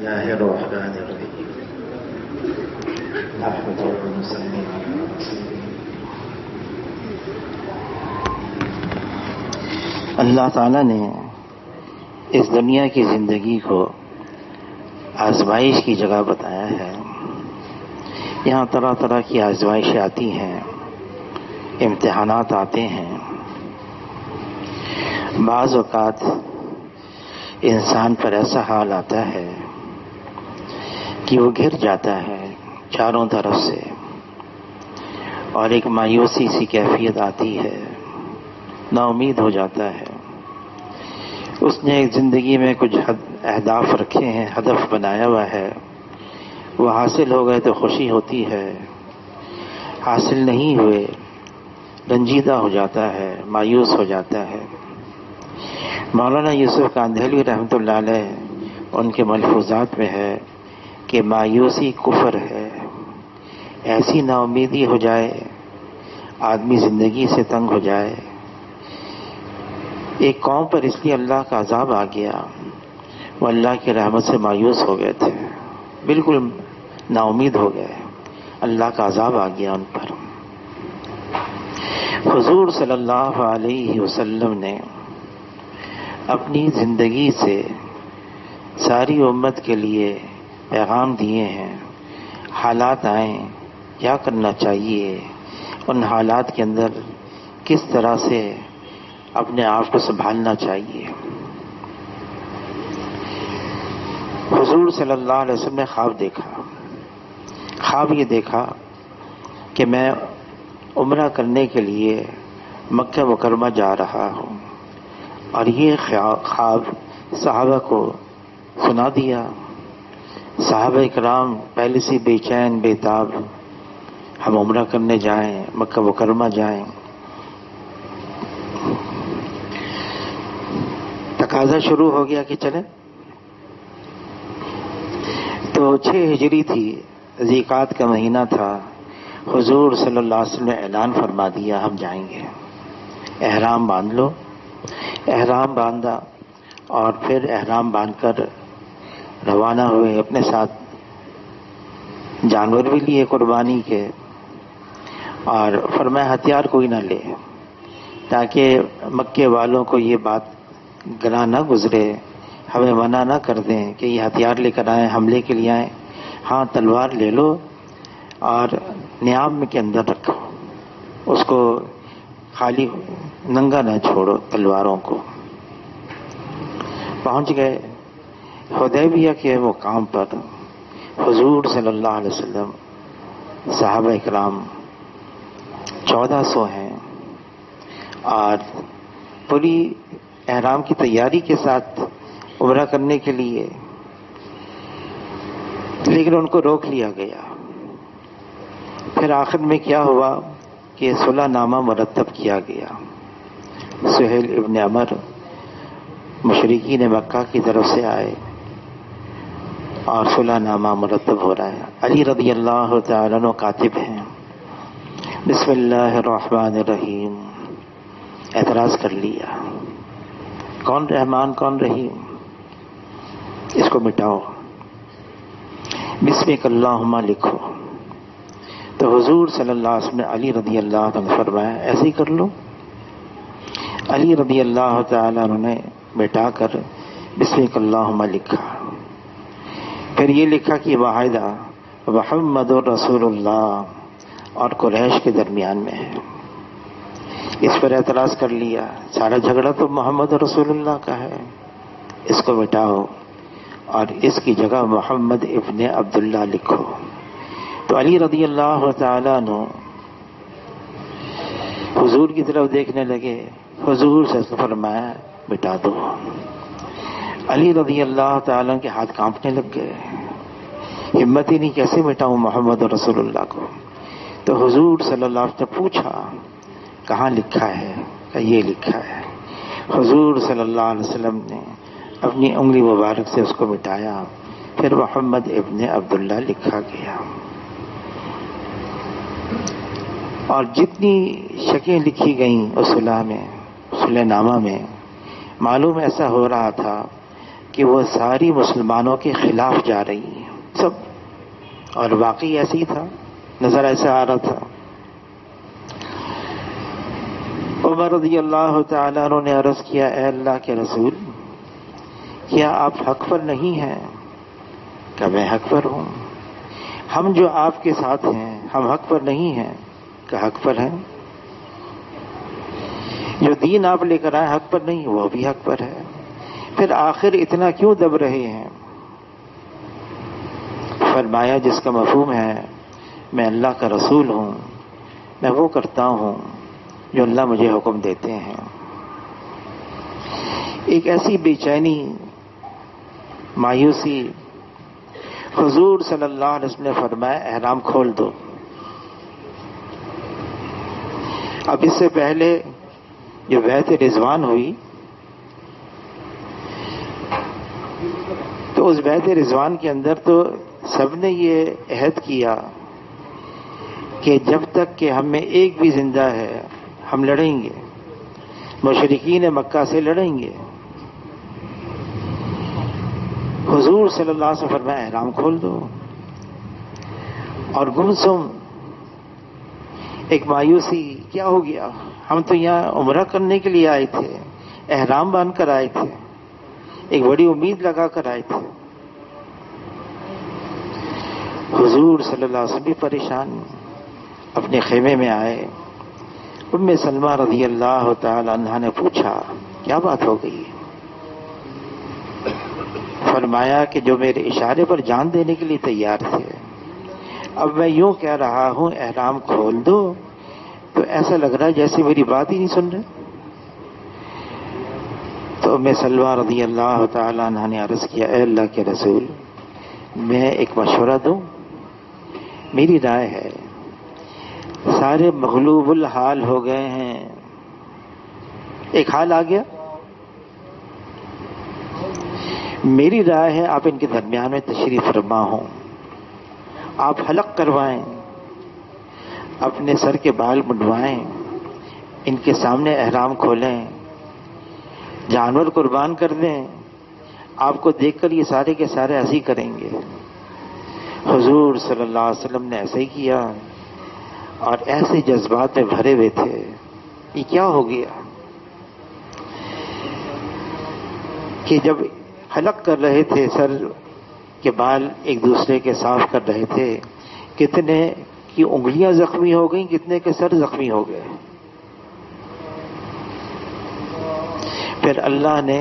الله الرحمن الرحيم نحمد ونصلي على رسوله. اللہ تعالیٰ نے اس دنیا کی زندگی کو آزمائش کی جگہ بتایا ہے. یہاں طرح طرح کی آزمائشیں آتی ہیں، امتحانات آتے ہیں. بعض اوقات انسان پر ایسا حال آتا ہے کہ وہ گر جاتا ہے چاروں طرف سے، اور ایک مایوسی سی کیفیت آتی ہے، نا امید ہو جاتا ہے. اس نے ایک زندگی میں کچھ اہداف رکھے ہیں، ہدف بنایا ہوا ہے، وہ حاصل ہو گئے تو خوشی ہوتی ہے، حاصل نہیں ہوئے رنجیدہ ہو جاتا ہے، مایوس ہو جاتا ہے. مولانا یوسف کاندھیلی رحمۃ اللہ علیہ ان کے ملفوظات میں ہے کہ مایوسی کفر ہے. ایسی نا امیدی ہو جائے، آدمی زندگی سے تنگ ہو جائے. ایک قوم پر اس لیے اللہ کا عذاب آ گیا، وہ اللہ کی رحمت سے مایوس ہو گئے تھے، بالکل نا امید ہو گئے، اللہ کا عذاب آ گیا ان پر. حضور صلی اللہ علیہ وسلم نے اپنی زندگی سے ساری امت کے لیے پیغام دیے ہیں. حالات آئیں کیا کرنا چاہیے، ان حالات کے اندر کس طرح سے اپنے آپ کو سنبھالنا چاہیے. حضور صلی اللہ علیہ وسلم نے خواب دیکھا. خواب یہ دیکھا کہ میں عمرہ کرنے کے لیے مکہ مکرمہ جا رہا ہوں، اور یہ خواب صحابہ کو سنا دیا. صحابہ کرام پہلے سے بے چین بے تاب، ہم عمرہ کرنے جائیں، مکہ مکرمہ جائیں. تقاضا شروع ہو گیا کہ چلیں. تو 6 ہجری تھی، ذیقعد کا مہینہ تھا. حضور صلی اللہ علیہ وسلم نے اعلان فرما دیا ہم جائیں گے، احرام باندھ لو. احرام باندھا، اور پھر احرام باندھ کر روانہ ہوئے. اپنے ساتھ جانور بھی لیے قربانی کے، اور فرمایا ہتھیار کوئی نہ لے، تاکہ مکے والوں کو یہ بات گراں نہ گزرے، ہمیں منع نہ کر دیں کہ یہ ہتھیار لے کر آئیں، حملے کے لیے آئیں. ہاں تلوار لے لو اور نیام کے اندر رکھو، اس کو خالی ننگا نہ چھوڑو تلواروں کو. پہنچ گئے حدیبیہ کے مقام پر. حضور صلی اللہ علیہ وسلم، صحابہ اکرام 1400 ہیں، اور پوری احرام کی تیاری کے ساتھ عمرہ کرنے کے لیے، لیکن ان کو روک لیا گیا. پھر آخر میں کیا ہوا کہ صلح نامہ مرتب کیا گیا. سہیل ابن عمر مشرکین مکہ کی طرف سے آئے، اور صلح نامہ مرتب ہو رہا ہے. علی رضی اللہ تعالیٰ عنہ کاتب ہیں. بسم اللہ الرحمن الرحیم. اعتراض کر لیا، کون رحمان کون رحیم، اس کو مٹاؤ، بسمک اللہم لکھو. تو حضور صلی اللہ علیہ وسلم نے علی رضی اللہ عنہ فرمایا ایسے ہی کر لو. علی رضی اللہ تعالیٰ عنہ نے مٹا کر بسمک اللہم لکھا. پھر یہ لکھا کہ معاہدہ محمد رسول اللہ اور قریش کے درمیان میں ہے. اس پر اعتراض کر لیا، سارا جھگڑا تو محمد رسول اللہ کا ہے، اس کو مٹاؤ اور اس کی جگہ محمد ابن عبداللہ لکھو. تو علی رضی اللہ تعالیٰ عنہ حضور کی طرف دیکھنے لگے. حضور سے فرمایا مٹا دو. علی رضی اللہ تعالیٰ عنہ کے ہاتھ کانپنے لگ گئے، ہمت ہی نہیں، کیسے مٹاؤں محمد رسول اللہ کو. تو حضور صلی اللہ علیہ وسلم نے پوچھا کہاں لکھا ہے، کہ یہ لکھا ہے. حضور صلی اللہ علیہ وسلم نے اپنی انگلی مبارک سے اس کو مٹایا، پھر محمد ابن عبداللہ لکھا گیا. اور جتنی شکیں لکھی گئیں اس صلح میں، صلح نامہ میں، معلوم ایسا ہو رہا تھا کہ وہ ساری مسلمانوں کے خلاف جا رہی ہیں سب، اور واقعی ایسے ہی تھا، نظر ایسا آ رہا تھا۔ عمر رضی اللہ تعالیٰ عنہ نے عرض کیا، اے اللہ کے رسول، کیا آپ حق پر نہیں ہیں؟ کہ میں حق پر ہوں۔ ہم جو آپ کے ساتھ ہیں ہم حق پر نہیں ہیں؟ کہ حق پر ہیں۔ جو دین آپ لے کر آئے حق پر نہیں، وہ بھی حق پر ہے، پھر آخر اتنا کیوں دب رہے ہیں؟ فرمایا جس کا مفہوم ہے میں اللہ کا رسول ہوں، میں وہ کرتا ہوں جو اللہ مجھے حکم دیتے ہیں۔ ایک ایسی بے چینی، مایوسی، حضور صلی اللہ علیہ وسلم نے فرمایا احرام کھول دو۔ اب اس سے پہلے جو بیعت رضوان ہوئی تو اس بیعت رضوان کے اندر تو سب نے یہ عہد کیا کہ جب تک کہ ہم میں ایک بھی زندہ ہے ہم لڑیں گے، مشرکین مکہ سے لڑیں گے۔ حضور صلی اللہ علیہ وسلم فرمایا احرام کھول دو، اور گمسم ایک مایوسی، کیا ہو گیا؟ ہم تو یہاں عمرہ کرنے کے لیے آئے تھے، احرام باندھ کر آئے تھے، ایک بڑی امید لگا کر آئے تھے۔ حضور صلی اللہ علیہ وسلم بھی پریشان اپنے خیمے میں آئے۔ ام سلمہ رضی اللہ تعالی عنہا نے پوچھا کیا بات ہو گئی؟ فرمایا کہ جو میرے اشارے پر جان دینے کے لیے تیار تھے، اب میں یوں کہہ رہا ہوں احرام کھول دو تو ایسا لگ رہا ہے جیسے میری بات ہی نہیں سن رہے۔ تو ام سلمہ رضی اللہ تعالی عنہا نے عرض کیا، اے اللہ کے رسول، میں ایک مشورہ دوں؟ میری رائے ہے، سارے مغلوب الحال ہو گئے ہیں، ایک حال آ گیا، میری رائے ہے آپ ان کے درمیان میں تشریف فرما ہوں، آپ حلق کروائیں، اپنے سر کے بال منڈوائیں، ان کے سامنے احرام کھولیں، جانور قربان کر دیں، آپ کو دیکھ کر یہ سارے کے سارے ہنسی کریں گے۔ حضور صلی اللہ علیہ وسلم نے ایسے ہی کیا اور ایسے جذبات میں بھرے ہوئے تھے، یہ کیا ہو گیا کہ جب حلق کر رہے تھے، سر کے بال ایک دوسرے کے صاف کر رہے تھے، کتنے کی انگلیاں زخمی ہو گئیں، کتنے کے سر زخمی ہو گئے۔ پھر اللہ نے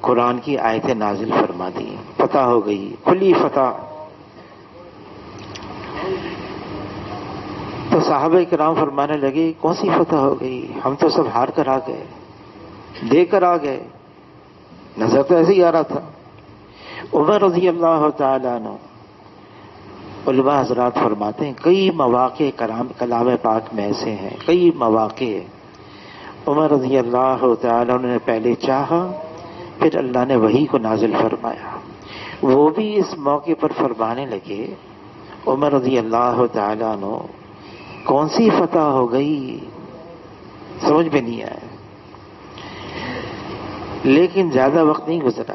قرآن کی آیتیں نازل فرما دی، فتح ہو گئی، کھلی فتح۔ تو صحابہ کرام فرمانے لگے کون سی فتح ہو گئی؟ ہم تو سب ہار کر آ گئے، دے کر آ گئے، نظر تو ایسے ہی آ رہا تھا۔ عمر رضی اللہ تعالیٰ عنہ، علماء حضرات فرماتے ہیں کئی مواقع کلام پاک میں ایسے ہیں، کئی مواقع عمر رضی اللہ تعالیٰ عنہ نے پہلے چاہا، پھر اللہ نے وحی کو نازل فرمایا، وہ بھی اس موقع پر فرمانے لگے عمر رضی اللہ تعالیٰ عنہ کون سی فتح ہو گئی، سمجھ میں نہیں آیا۔ لیکن زیادہ وقت نہیں گزرا،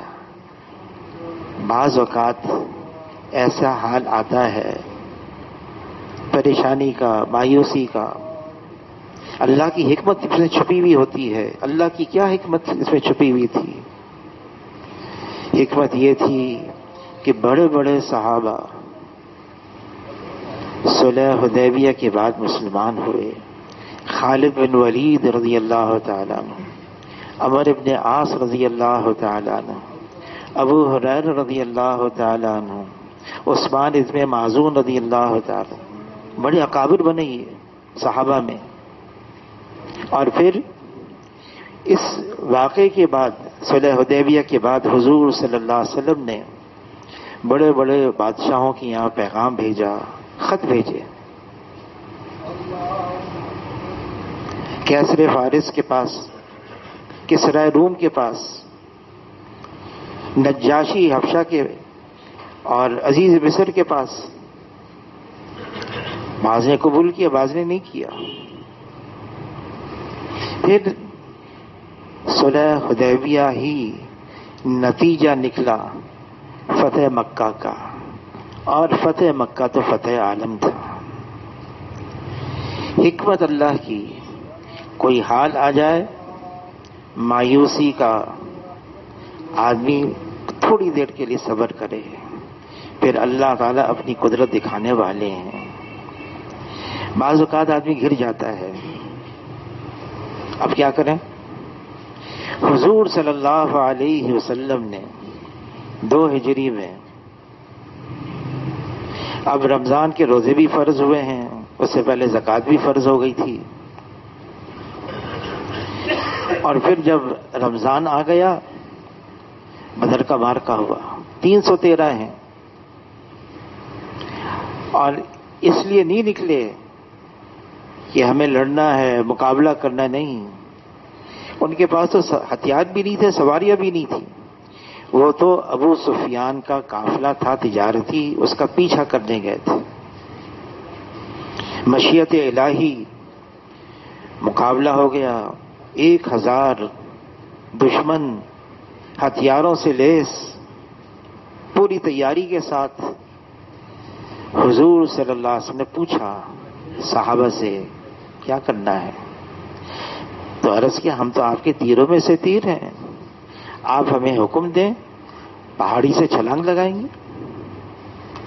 بعض اوقات ایسا حال آتا ہے پریشانی کا، مایوسی کا، اللہ کی حکمت اس میں چھپی ہوئی ہوتی ہے۔ اللہ کی کیا حکمت اس میں چھپی ہوئی تھی؟ حکمت یہ تھی کہ بڑے بڑے صحابہ صلح حدیبیہ کے بعد مسلمان ہوئے، خالد بن ولید رضی اللہ تعالیٰ عنہ، عمر ابن عاص رضی اللہ تعالیٰ عنہ، ابو ہریرہ رضی اللہ تعالیٰ عنہ، عثمان ابن معذون رضی اللہ تعالیٰ عنہ، بڑے اکابر بنے یہ صحابہ میں۔ اور پھر اس واقعے کے بعد، صلح حدیبیہ کے بعد، حضور صلی اللہ علیہ وسلم نے بڑے بڑے بادشاہوں کے یہاں پیغام بھیجا، خط بھیجے، کیسر فارس کے پاس، کسرا روم کے پاس، نجاشی حبشہ کے اور عزیز مصر کے پاس۔ بعض نے قبول کیا، بعض نے نہیں کیا۔ پھر صلح حدیبیہ ہی نتیجہ نکلا فتح مکہ کا، اور فتح مکہ تو فتح عالم تھا۔ حکمت اللہ کی، کوئی حال آ جائے مایوسی کا، آدمی تھوڑی دیر کے لیے صبر کرے، پھر اللہ تعالیٰ اپنی قدرت دکھانے والے ہیں۔ بعض اوقات آدمی گر جاتا ہے، اب کیا کریں؟ حضور صلی اللہ علیہ وسلم نے 2 ہجری میں، اب رمضان کے روزے بھی فرض ہوئے ہیں، اس سے پہلے زکوٰۃ بھی فرض ہو گئی تھی، اور پھر جب رمضان آ گیا بدر کا معرکہ ہوا، 313 ہیں، اور اس لیے نہیں نکلے کہ ہمیں لڑنا ہے، مقابلہ کرنا، نہیں، ان کے پاس تو ہتھیار بھی نہیں تھے، سواریاں بھی نہیں تھی، وہ تو ابو سفیان کا قافلہ تھا تجارتی، اس کا پیچھا کرنے گئے تھے۔ مشیت الہی مقابلہ ہو گیا، 1000 دشمن ہتھیاروں سے لیس، پوری تیاری کے ساتھ۔ حضور صلی اللہ علیہ وسلم نے پوچھا صحابہ سے کیا کرنا ہے، تو عرض کیا ہم تو آپ کے تیروں میں سے تیر ہیں، آپ ہمیں حکم دیں، پہاڑی سے چھلانگ لگائیں گے،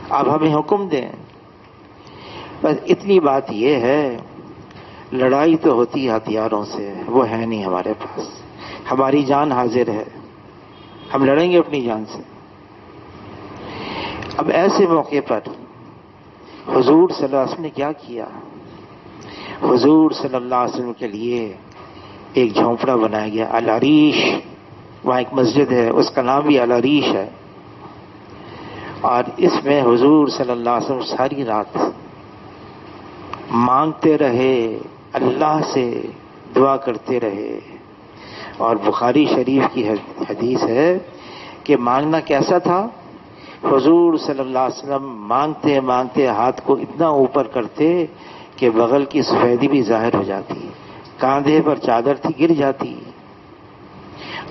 آپ ہمیں حکم دیں۔ بس اتنی بات یہ ہے، لڑائی تو ہوتی ہے ہتھیاروں سے، وہ ہے نہیں ہمارے پاس، ہماری جان حاضر ہے، ہم لڑیں گے اپنی جان سے۔ اب ایسے موقع پر حضور صلی اللہ علیہ وسلم نے کیا کیا؟ حضور صلی اللہ علیہ وسلم کے لیے ایک جھونپڑا بنایا گیا، العریش، وہاں ایک مسجد ہے، اس کا نام بھی العریش ہے، اور اس میں حضور صلی اللہ علیہ وسلم ساری رات مانگتے رہے، اللہ سے دعا کرتے رہے۔ اور بخاری شریف کی حدیث ہے کہ مانگنا کیسا تھا؟ حضور صلی اللہ علیہ وسلم مانگتے مانگتے ہاتھ کو اتنا اوپر کرتے کہ بغل کی سفیدی بھی ظاہر ہو جاتی، کاندھے پر چادر تھی گر جاتی۔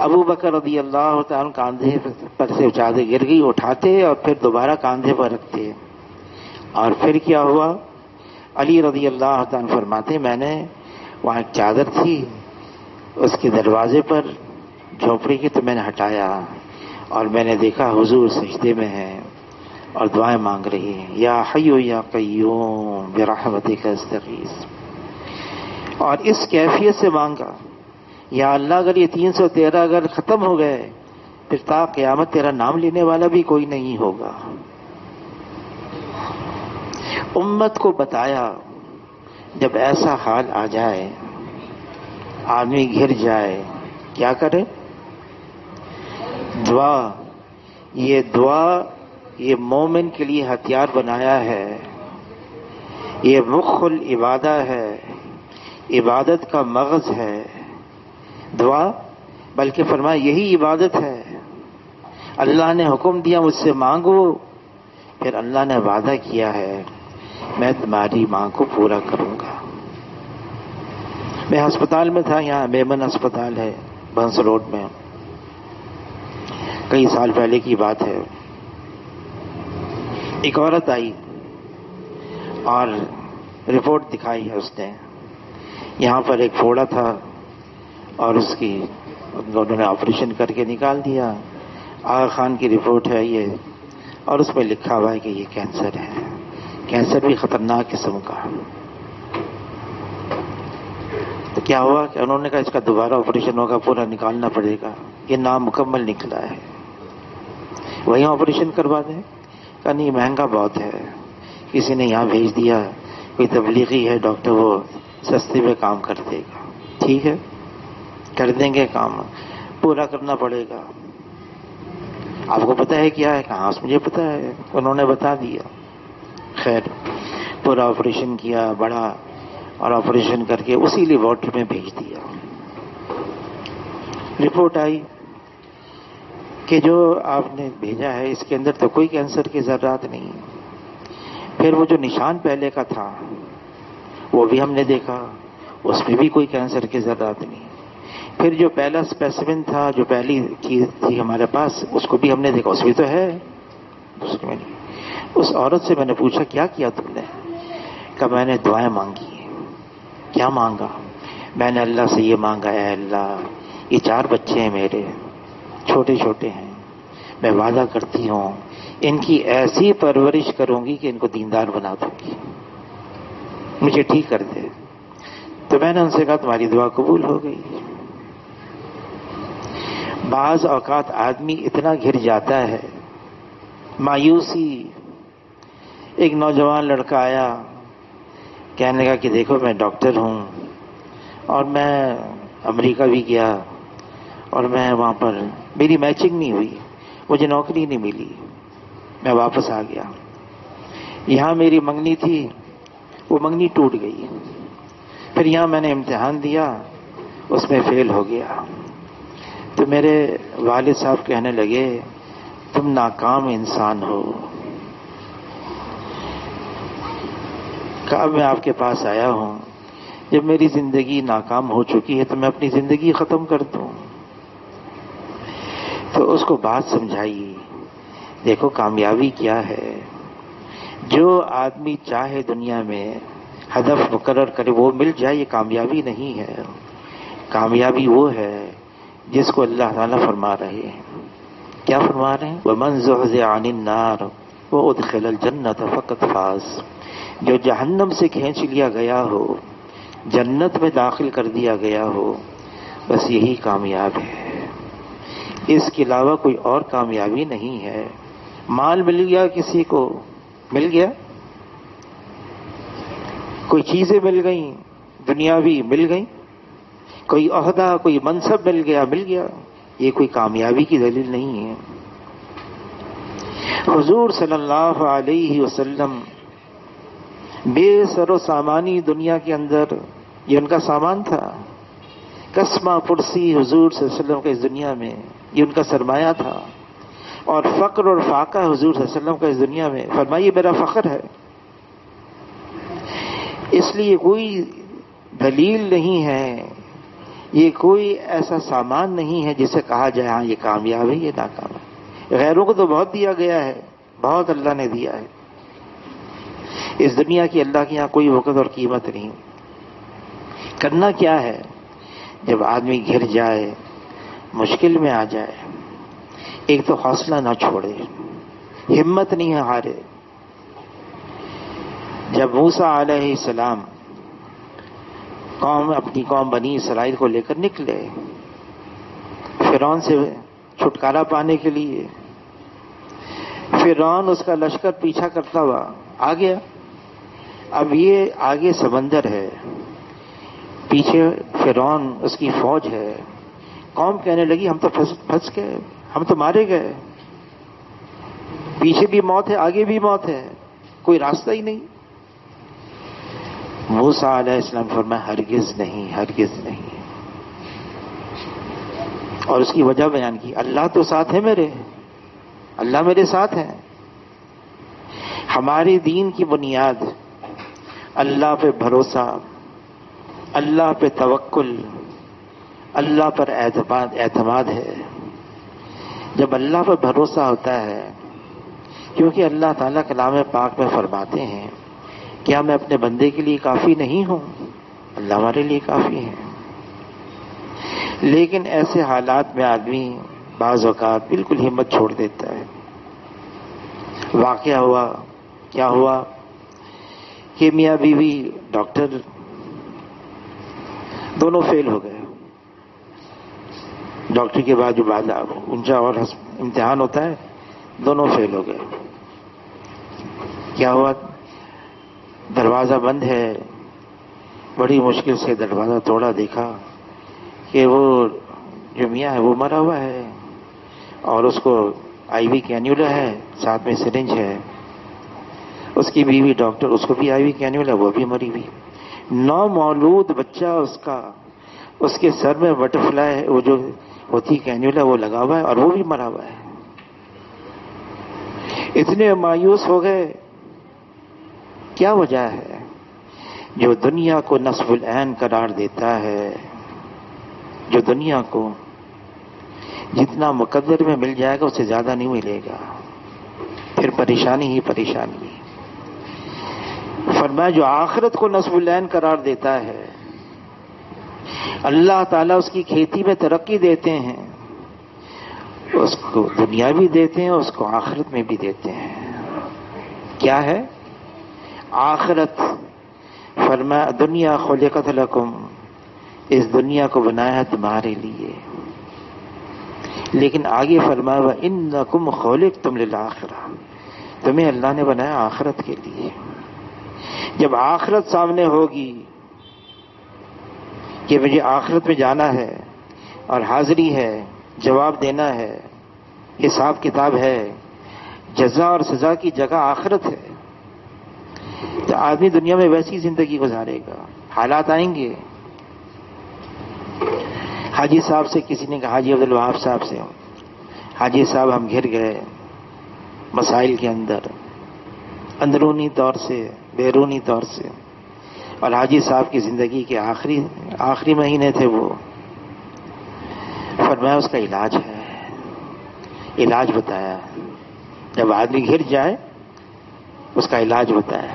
ابو بکر رضی اللہ تعالیٰ کاندھے پر سے چادر گر گئی، اٹھاتے اور پھر دوبارہ کاندھے پر رکھتے۔ اور پھر کیا ہوا؟ علی رضی اللہ تعالیٰ فرماتے میں نے وہاں ایک چادر تھی، اس کے دروازے پر جھونپڑی کی، تو میں نے ہٹایا اور میں نے دیکھا حضور سجدے میں ہیں اور دعائیں مانگ رہی ہیں، یا حی یا قیوم برحمتک استغیث۔ اور اس کیفیت سے مانگا، یا اللہ اگر یہ 313 اگر ختم ہو گئے پھر تا قیامت تیرا نام لینے والا بھی کوئی نہیں ہوگا۔ امت کو بتایا جب ایسا حال آ جائے، آدمی گر جائے، کیا کرے؟ دعا، یہ مومن کے لیے ہتھیار بنایا ہے، یہ مخ العبادہ ہے، عبادت کا مغز ہے دعا، بلکہ فرمایا یہی عبادت ہے۔ اللہ نے حکم دیا مجھ سے مانگو، پھر اللہ نے وعدہ کیا ہے میں تمہاری مانگ کو پورا کروں گا۔ میں ہسپتال میں تھا، یہاں میمن ہسپتال ہے بنس روڈ میں، کئی سال پہلے کی بات ہے۔ ایک عورت آئی اور رپورٹ دکھائی ہے اس نے، یہاں پر ایک پھوڑا تھا اور اس کی انہوں نے آپریشن کر کے نکال دیا، آغا خان کی رپورٹ ہے یہ، اور اس میں لکھا ہوا ہے کہ یہ کینسر ہے، کینسر بھی خطرناک قسم کا۔ تو کیا ہوا کہ انہوں نے کہا اس کا دوبارہ آپریشن ہوگا، پورا نکالنا پڑے گا، یہ نامکمل نکلا ہے، وہیں آپریشن کروا دیں؟ کہا نہیں مہنگا بہت ہے، کسی نے یہاں بھیج دیا، کوئی تبلیغی ہے ڈاکٹر، وہ سستے میں کام کر دے گا۔ ٹھیک ہے کر دیں گے، کام پورا کرنا پڑے گا۔ آپ کو پتہ ہے کیا ہے؟ کہاں مجھے پتہ ہے، انہوں نے بتا دیا۔ خیر پورا آپریشن کیا بڑا، اور آپریشن کر کے اسی لیبارٹری میں بھیج دیا۔ رپورٹ آئی کہ جو آپ نے بھیجا ہے اس کے اندر تو کوئی کینسر کے ذرات نہیں۔ پھر وہ جو نشان پہلے کا تھا وہ بھی ہم نے دیکھا، اس میں بھی کوئی کینسر کے ذرات نہیں۔ پھر جو پہلا اسپیسیمن تھا، جو پہلی چیز تھی ہمارے پاس، اس کو بھی ہم نے دیکھا، اس میں تو ہے، دوسرے میں نہیں۔ اس عورت سے میں نے پوچھا کیا کیا تم نے؟ کہ میں نے دعائیں مانگی۔ کیا مانگا؟ میں نے اللہ سے یہ مانگا، اے اللہ یہ 4 بچے ہیں میرے، چھوٹے چھوٹے ہیں، میں وعدہ کرتی ہوں ان کی ایسی پرورش کروں گی کہ ان کو دیندار بنا دوں گی، مجھے ٹھیک کر دے۔ تو میں نے ان سے کہا تمہاری دعا قبول ہو گئی۔ بعض اوقات آدمی اتنا گر جاتا ہے، مایوسی۔ ایک نوجوان لڑکا آیا، کہنے لگا کہ دیکھو میں ڈاکٹر ہوں اور میں امریکہ بھی گیا اور میں وہاں پر میری میچنگ نہیں ہوئی، مجھے نوکری نہیں ملی، میں واپس آ گیا۔ یہاں میری منگنی تھی، وہ منگنی ٹوٹ گئی۔ پھر یہاں میں نے امتحان دیا، اس میں فیل ہو گیا۔ تو میرے والد صاحب کہنے لگے تم ناکام انسان ہو۔ کہ اب میں آپ کے پاس آیا ہوں، جب میری زندگی ناکام ہو چکی ہے تو میں اپنی زندگی ختم کر دوں۔ تو اس کو بات سمجھائی، دیکھو کامیابی کیا ہے، جو آدمی چاہے دنیا میں ہدف مقرر کرے وہ مل جائے، یہ کامیابی نہیں ہے۔ کامیابی وہ ہے جس کو اللہ تعالیٰ فرما رہے ہیں۔ کیا فرما رہے ہیں؟ وَمَنْ زُحْزِحَ عَنِ النَّارِ وَأُدْخِلَ الْجَنَّةَ فَقَدْ فَازَ۔ جو جہنم سے کھینچ لیا گیا ہو، جنت میں داخل کر دیا گیا ہو، بس یہی کامیاب ہے۔ اس کے علاوہ کوئی اور کامیابی نہیں ہے۔ مال مل گیا، کسی کو مل گیا، کوئی چیزیں مل گئیں، دنیاوی مل گئیں، کوئی عہدہ، کوئی منصب مل گیا، یہ کوئی کامیابی کی دلیل نہیں ہے۔ حضور صلی اللہ علیہ وسلم بے سر و سامانی دنیا کے اندر، یہ ان کا سامان تھا۔ قسمہ پرسی حضور صلی اللہ علیہ وسلم کا اس دنیا میں، یہ ان کا سرمایہ تھا۔ اور فقر اور فاقہ حضور صلی اللہ علیہ وسلم کا اس دنیا میں، فرمائیے میرا فخر ہے۔ اس لیے کوئی دلیل نہیں ہے، یہ کوئی ایسا سامان نہیں ہے جسے کہا جائے ہاں یہ کامیاب ہے، یہ ناکام ہے۔ غیروں کو تو بہت دیا گیا ہے، بہت اللہ نے دیا ہے۔ اس دنیا کی اللہ کے یہاں کوئی وقت اور قیمت نہیں۔ کرنا کیا ہے؟ جب آدمی گر جائے، مشکل میں آ جائے، ایک تو حوصلہ نہ چھوڑے، ہمت نہیں ہارے۔ جب موسیٰ علیہ السلام اپنی قوم بنی اسرائیل کو لے کر نکلے فرعون سے چھٹکارا پانے کے لیے، فرعون اس کا لشکر پیچھا کرتا ہوا آ گیا۔ اب یہ آگے سمندر ہے، پیچھے فرعون اس کی فوج ہے۔ قوم کہنے لگی ہم تو پھنس گئے، ہم تو مارے گئے، پیچھے بھی موت ہے، آگے بھی موت ہے، کوئی راستہ ہی نہیں۔ موسیٰ علیہ السلام فرمایا ہرگز نہیں، ہرگز نہیں۔ اور اس کی وجہ بیان کی، اللہ تو ساتھ ہے میرے، اللہ میرے ساتھ ہے۔ ہماری دین کی بنیاد اللہ پہ بھروسہ، اللہ پہ توکل، اللہ پر اعتماد ہے۔ جب اللہ پر بھروسہ ہوتا ہے، کیونکہ اللہ تعالیٰ کلام پاک میں فرماتے ہیں کیا میں اپنے بندے کے لیے کافی نہیں ہوں؟ اللہ ہمارے لیے کافی ہے۔ لیکن ایسے حالات میں آدمی بعض اوقات بالکل ہمت چھوڑ دیتا ہے۔ واقعہ ہوا، کیا ہوا کہ میاں بیوی ڈاکٹر دونوں فیل ہو گئے۔ ڈاکٹری کے بعد جو بعد اونچا اور امتحان ہوتا ہے، دونوں فیل ہو گئے۔ کیا ہوا؟ دروازہ بند ہے، بڑی مشکل سے دروازہ توڑا، دیکھا کہ وہ جو میاں ہے وہ مرا ہوا ہے اور اس کو آئی وی کینیولا ہے، ساتھ میں سرنج ہے۔ اس کی بیوی ڈاکٹر، اس کو بھی آئی وی کینیولا، وہ بھی مری ہوئی۔ نومولود بچہ اس کا، اس کے سر میں بٹر فلائی وہ جو ہوتی کینیولا وہ لگا ہوا ہے اور وہ بھی مرا ہوا ہے۔ اتنے مایوس ہو گئے۔ کیا وجہ ہے؟ جو دنیا کو نصب العین قرار دیتا ہے جو دنیا کو جتنا مقدر میں مل جائے گا اس سے زیادہ نہیں ملے گا، پھر پریشانی ہی پریشانی. فرمایا جو آخرت کو نصب العین قرار دیتا ہے اللہ تعالیٰ اس کی کھیتی میں ترقی دیتے ہیں، اس کو دنیا بھی دیتے ہیں، اس کو آخرت میں بھی دیتے ہیں. کیا ہے آخرت؟ فرمایا دنیا خلقت لکم، اس دنیا کو بنایا ہے تمہارے لیے، لیکن آگے فرمایا وَإِنَّكُمْ خُلِقْتُمْ لِلْآخِرَةِ، تمہیں اللہ نے بنایا آخرت کے لیے. جب آخرت سامنے ہوگی کہ مجھے آخرت میں جانا ہے اور حاضری ہے، جواب دینا ہے، حساب کتاب ہے، جزا اور سزا کی جگہ آخرت ہے، تو آدمی دنیا میں ویسی زندگی گزارے گا. حالات آئیں گے. حاجی صاحب سے کسی نے کہا، حاجی عبد الوہاب صاحب سے، حاجی صاحب ہم گھر گئے مسائل کے اندر، اندرونی طور سے بیرونی طور سے، اور حاجی صاحب کی زندگی کے آخری مہینے تھے وہ. فرمایا اس کا علاج ہے، علاج بتایا. جب آدمی گر جائے اس کا علاج بتایا.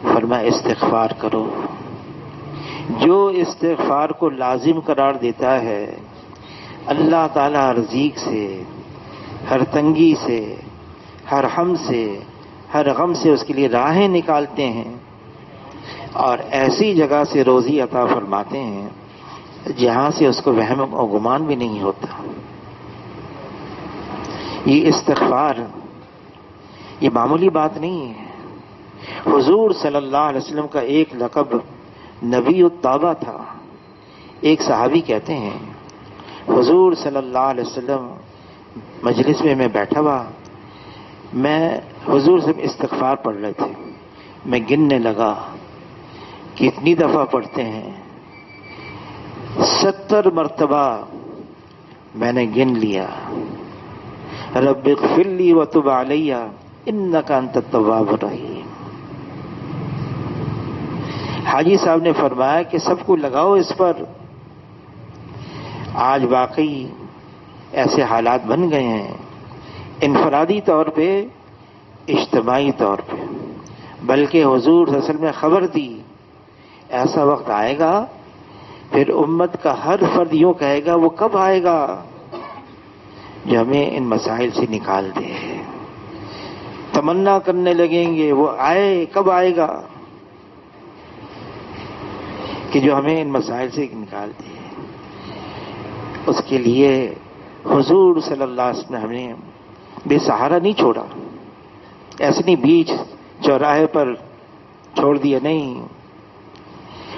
فرمایا استغفار کرو. جو استغفار کو لازم قرار دیتا ہے اللہ تعالیٰ ہر ضیق سے، ہر تنگی سے، ہر ہم سے، ہر غم سے اس کے لیے راہیں نکالتے ہیں اور ایسی جگہ سے روزی عطا فرماتے ہیں جہاں سے اس کو وہم و گمان بھی نہیں ہوتا. یہ استغفار یہ معمولی بات نہیں ہے. حضور صلی اللہ علیہ وسلم کا ایک لقب نبی التوبہ تھا. ایک صحابی کہتے ہیں حضور صلی اللہ علیہ وسلم مجلس میں بیٹھا ہوا، میں حضور سے استغفار پڑھ رہے تھے، میں گننے لگا کتنی دفعہ پڑھتے ہیں. 70 مرتبہ میں نے گن لیا. رب اغفر لی وتب علی انک انت التواب الرحیم. حاجی صاحب نے فرمایا کہ سب کو لگاؤ اس پر. آج واقعی ایسے حالات بن گئے ہیں، انفرادی طور پہ، اجتماعی طور پہ، بلکہ حضور صلی اللہ علیہ وسلم نے خبر دی ایسا وقت آئے گا پھر امت کا ہر فرد یوں کہے گا وہ کب آئے گا جو ہمیں ان مسائل سے نکال دے. تمنا کرنے لگیں گے وہ آئے، کب آئے گا کہ جو ہمیں ان مسائل سے نکال دے. اس کے لیے حضور صلی اللہ علیہ وسلم نے ہمیں بے سہارا نہیں چھوڑا، ایسے نہیں بیچ چوراہے پر چھوڑ دیا، نہیں.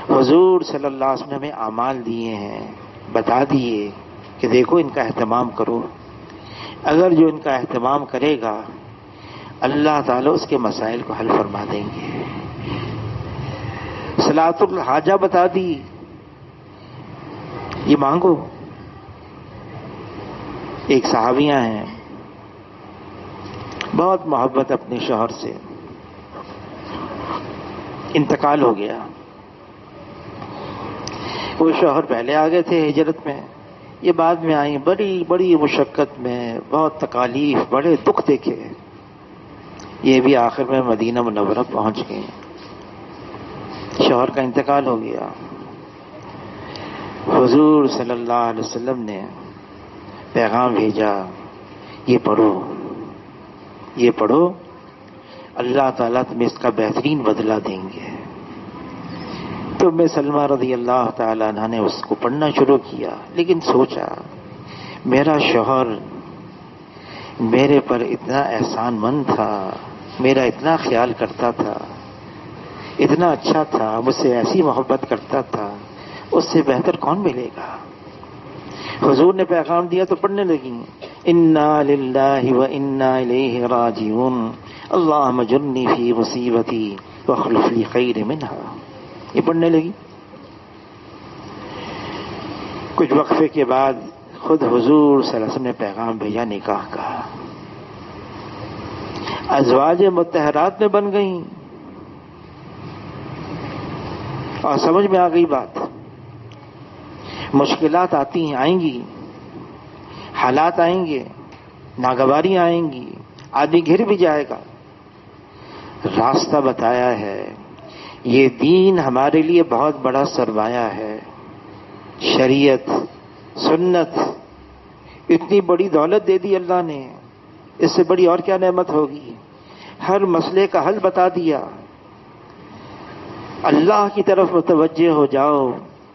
حضور صلی اللہ علیہ وسلم نے ہمیں اعمال دیے ہیں، بتا دیے کہ دیکھو ان کا اہتمام کرو. اگر جو ان کا اہتمام کرے گا اللہ تعالیٰ اس کے مسائل کو حل فرما دیں گے. صلاۃ الحاجہ بتا دی، یہ مانگو. ایک صحابیاں ہیں بہت محبت اپنے شوہر سے، انتقال ہو گیا. وہ شوہر پہلے آ گئے تھے ہجرت میں، یہ بعد میں آئی، بڑی بڑی مشقت میں، بہت تکالیف، بڑے دکھ دیکھے، یہ بھی آخر میں مدینہ منورہ پہنچ گئے. شوہر کا انتقال ہو گیا. حضور صلی اللہ علیہ وسلم نے پیغام بھیجا، یہ پڑھو، یہ پڑھو، اللہ تعالیٰ تمہیں اس کا بہترین بدلہ دیں گے. تو میں سلمہ رضی اللہ تعالیٰ عنہ نے اس کو پڑھنا شروع کیا، لیکن سوچا میرا شوہر میرے پر اتنا احسان مند تھا، میرا اتنا خیال کرتا تھا، اتنا اچھا تھا، مجھ سے ایسی محبت کرتا تھا، اس سے بہتر کون ملے گا. حضور نے پیغام دیا تو پڑھنے لگی، انا للہ و انا الیہ راجعون اللہم اجرنی فی مصیبتی واخلف لی خیر منہا. یہ پڑھنے لگی. کچھ وقفے کے بعد خود حضور صلی اللہ علیہ وسلم نے پیغام بھیجا نکاح کا. ازواج مطہرات میں بن گئیں اور سمجھ میں آ گئی بات. مشکلات آتی ہیں، آئیں گی، حالات آئیں گے، ناگواریاں آئیں گی، آدمی گر بھی جائے گا. راستہ بتایا ہے. یہ دین ہمارے لیے بہت بڑا سرمایہ ہے. شریعت، سنت، اتنی بڑی دولت دے دی اللہ نے، اس سے بڑی اور کیا نعمت ہوگی. ہر مسئلے کا حل بتا دیا. اللہ کی طرف متوجہ ہو جاؤ،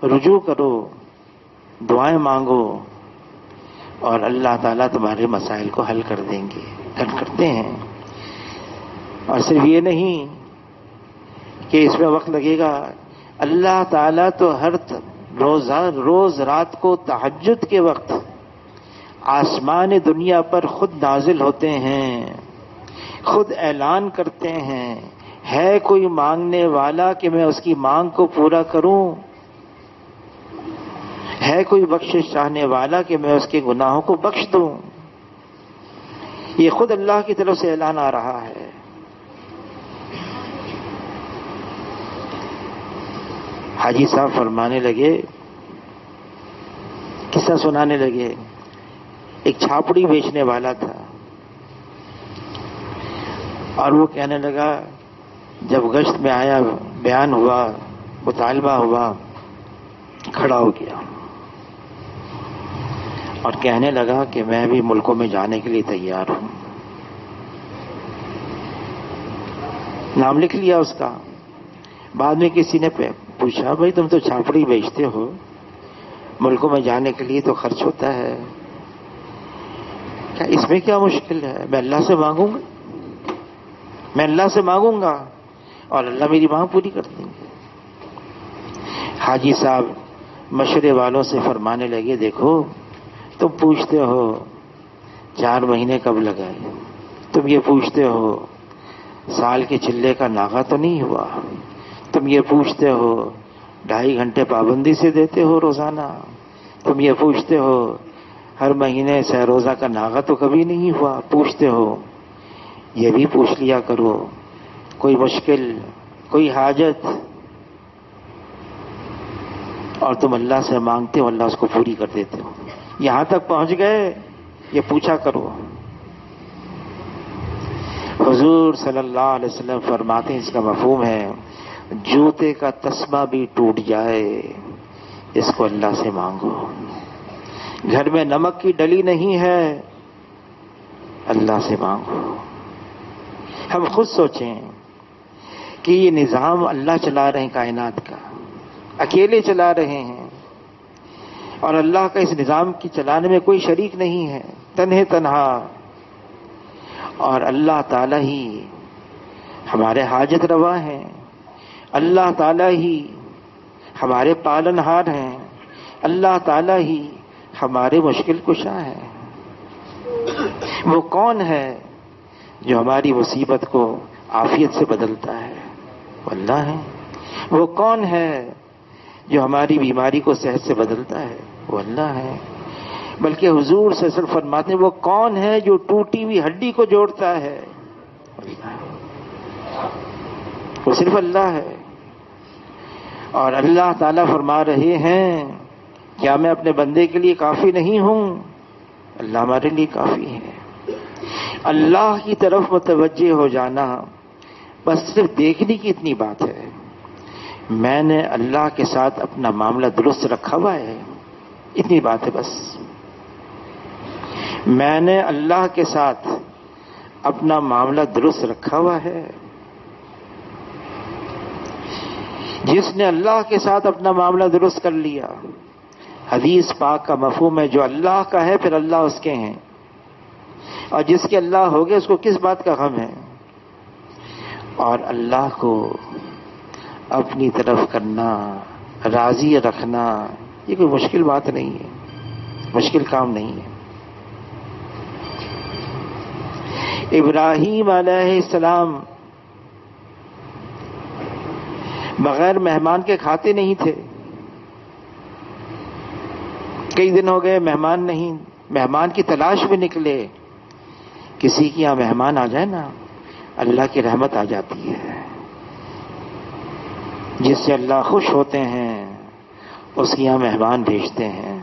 رجوع کرو، دعائیں مانگو، اور اللہ تعالیٰ تمہارے مسائل کو حل کر دیں گے، حل کرتے ہیں. اور صرف یہ نہیں کہ اس میں وقت لگے گا، اللہ تعالیٰ تو ہر روز رات کو تہجد کے وقت آسمان دنیا پر خود نازل ہوتے ہیں، خود اعلان کرتے ہیں، ہے کوئی مانگنے والا کہ میں اس کی مانگ کو پورا کروں، ہے کوئی بخشش چاہنے والا کہ میں اس کے گناہوں کو بخش دوں. یہ خود اللہ کی طرف سے اعلان آ رہا ہے. حاجی صاحب فرمانے لگے، قصہ سنانے لگے. ایک چھاپڑی بیچنے والا تھا، اور وہ کہنے لگا، جب گشت میں آیا، بیان ہوا، مطالبہ ہوا، کھڑا ہو گیا اور کہنے لگا کہ میں بھی ملکوں میں جانے کے لیے تیار ہوں. نام لکھ لیا اس کا. بعد میں کسی نے پوچھا، بھائی تم تو چھاپڑی بیچتے ہو، ملکوں میں جانے کے لیے تو خرچ ہوتا ہے، کیا اس میں کیا مشکل ہے؟ میں اللہ سے مانگوں گا، میں اللہ سے مانگوں گا اور اللہ میری مانگ پوری کر دیں گے. حاجی صاحب مشورے والوں سے فرمانے لگے، دیکھو تم پوچھتے ہو 4 مہینے کب لگائے، تم یہ پوچھتے ہو سال کے چلے کا ناغہ تو نہیں ہوا، تم یہ پوچھتے ہو 2.5 گھنٹے پابندی سے دیتے ہو روزانہ، تم یہ پوچھتے ہو ہر مہینے 6 روزہ کا ناغہ تو کبھی نہیں ہوا، پوچھتے ہو. یہ بھی پوچھ لیا کرو، کوئی مشکل، کوئی حاجت، اور تم اللہ سے مانگتے ہو، اللہ اس کو پوری کر دیتے ہو. یہاں تک پہنچ گئے، یہ پوچھا کرو. حضور صلی اللہ علیہ وسلم فرماتے ہیں، اس کا مفہوم ہے، جوتے کا تسمہ بھی ٹوٹ جائے، اس کو اللہ سے مانگو. گھر میں نمک کی ڈلی نہیں ہے، اللہ سے مانگو. ہم خود سوچیں کہ یہ نظام اللہ چلا رہے ہیں کائنات کا، اکیلے چلا رہے ہیں، اور اللہ کا اس نظام کی چلانے میں کوئی شریک نہیں ہے، تنہا. اور اللہ تعالیٰ ہی ہمارے حاجت روا ہیں، اللہ تعالیٰ ہی ہمارے پالنہار ہیں، اللہ تعالیٰ ہی ہمارے مشکل کشا ہیں. وہ کون ہے جو ہماری مصیبت کو عافیت سے بدلتا ہے؟ وہ اللہ ہے. وہ کون ہے جو ہماری بیماری کو صحت سے بدلتا ہے؟ وہ اللہ ہے. بلکہ حضور صلی اللہ علیہ وسلم فرماتے ہیں، وہ کون ہے جو ٹوٹی ہوئی ہڈی کو جوڑتا ہے؟ اللہ ہے. وہ صرف اللہ ہے. اور اللہ تعالیٰ فرما رہے ہیں، کیا میں اپنے بندے کے لیے کافی نہیں ہوں؟ اللہ ہمارے لیے کافی ہے. اللہ کی طرف متوجہ ہو جانا بس صرف دیکھنے کی اتنی بات ہے. میں نے اللہ کے ساتھ اپنا معاملہ درست رکھا ہوا ہے، اتنی بات ہے بس. میں نے اللہ کے ساتھ اپنا معاملہ درست رکھا ہوا ہے. جس نے اللہ کے ساتھ اپنا معاملہ درست کر لیا، حدیث پاک کا مفہوم ہے، جو اللہ کا ہے پھر اللہ اس کے ہیں، اور جس کے اللہ ہو گئے اس کو کس بات کا غم ہے؟ اور اللہ کو اپنی طرف کرنا، راضی رکھنا، یہ کوئی مشکل بات نہیں ہے، مشکل کام نہیں ہے. ابراہیم علیہ السلام بغیر مہمان کے کھاتے نہیں تھے. کئی دن ہو گئے مہمان نہیں، مہمان کی تلاش میں نکلے. کسی کے یہاں مہمان آ جائے نا، اللہ کی رحمت آ جاتی ہے. جس سے اللہ خوش ہوتے ہیں اس کے یہاں مہمان بھیجتے ہیں.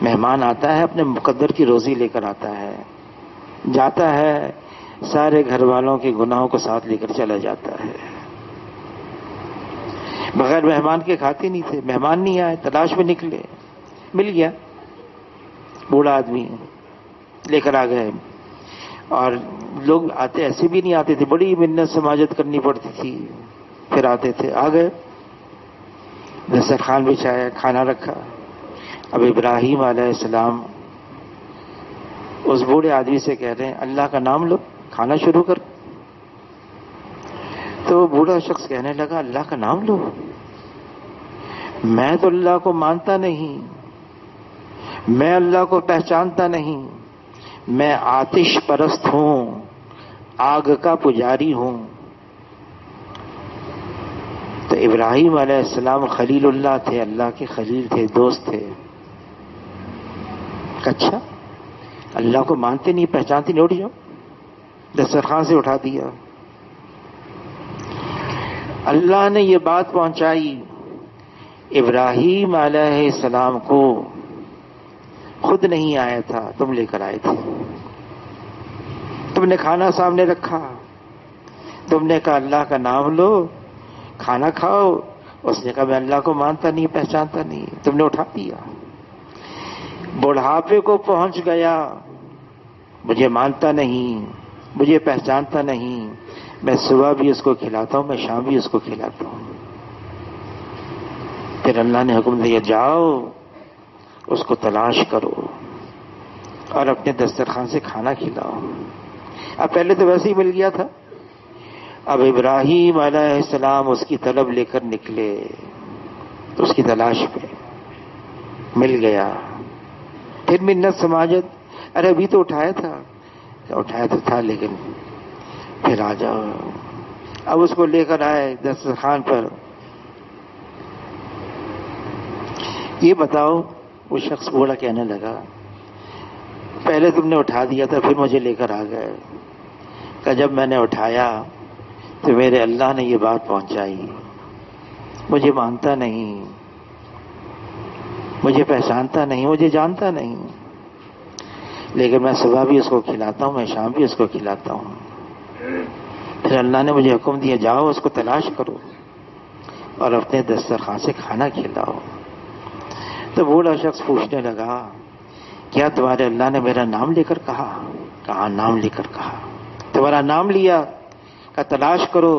مہمان آتا ہے اپنے مقدر کی روزی لے کر آتا ہے, جاتا ہے سارے گھر والوں کے گناہوں کو ساتھ لے کر چلا جاتا ہے. بغیر مہمان کے کھاتے نہیں تھے. مہمان نہیں آئے, تلاش میں نکلے, مل گیا. بوڑھا آدمی لے کر آ گئے. اور لوگ آتے ایسے بھی نہیں آتے تھے, بڑی منت سماجت کرنی پڑتی تھی, پھر آتے تھے. آ گئے, دسترخوان بچھایا, کھانا رکھا. اب ابراہیم علیہ السلام اس بوڑھے آدمی سے کہہ رہے ہیں اللہ کا نام لو, کھانا شروع کر. تو بوڑھا شخص کہنے لگا اللہ کا نام لو, میں تو اللہ کو مانتا نہیں, میں اللہ کو پہچانتا نہیں, میں آتش پرست ہوں, آگ کا پجاری ہوں. تو ابراہیم علیہ السلام خلیل اللہ تھے, اللہ کے خلیل تھے, دوست تھے. اچھا اللہ کو مانتے نہیں, پہچانتے نہیں, اٹھ جاؤ. دسترخوان سے اٹھا دیا. اللہ نے یہ بات پہنچائی ابراہیم علیہ السلام کو, خود نہیں آیا تھا, تم لے کر آئے تھے. تم نے کھانا سامنے رکھا, تم نے کہا اللہ کا نام لو, کھانا کھاؤ. اس نے کہا میں اللہ کو مانتا نہیں, پہچانتا نہیں. تم نے اٹھا دیا. بڑھاپے کو پہنچ گیا, مجھے مانتا نہیں, مجھے پہچانتا نہیں, میں صبح بھی اس کو کھلاتا ہوں, میں شام بھی اس کو کھلاتا ہوں. پھر اللہ نے حکم دیا جاؤ اس کو تلاش کرو اور اپنے دسترخوان سے کھانا کھلاؤ. اب پہلے تو ویسے ہی مل گیا تھا, اب ابراہیم علیہ السلام اس کی طلب لے کر نکلے, اس کی تلاش پہ. مل گیا. پھر منت سماجت, ارے ابھی تو اٹھایا تھا. اٹھایا تو تھا لیکن پھر آ جاؤ. اب اس کو لے کر آئے دسترخوان پر. یہ بتاؤ, وہ شخص بوڑھا کہنے لگا پہلے تم نے اٹھا دیا تھا, پھر مجھے لے کر آ گئے. کہ جب میں نے اٹھایا تو میرے اللہ نے یہ بات پہنچائی, مجھے مانتا نہیں, مجھے پہچانتا نہیں, مجھے جانتا نہیں, لیکن میں صبح بھی اس کو کھلاتا ہوں, میں شام بھی اس کو کھلاتا ہوں. پھر اللہ نے مجھے حکم دیا جاؤ اس کو تلاش کرو اور اپنے دسترخوان سے کھانا کھلاؤ. تو بوڑھا شخص پوچھنے لگا کیا تمہارے اللہ نے میرا نام لے کر کہا؟ کہا نام لے کر کہا. تمہارا نام لیا, کا تلاش کرو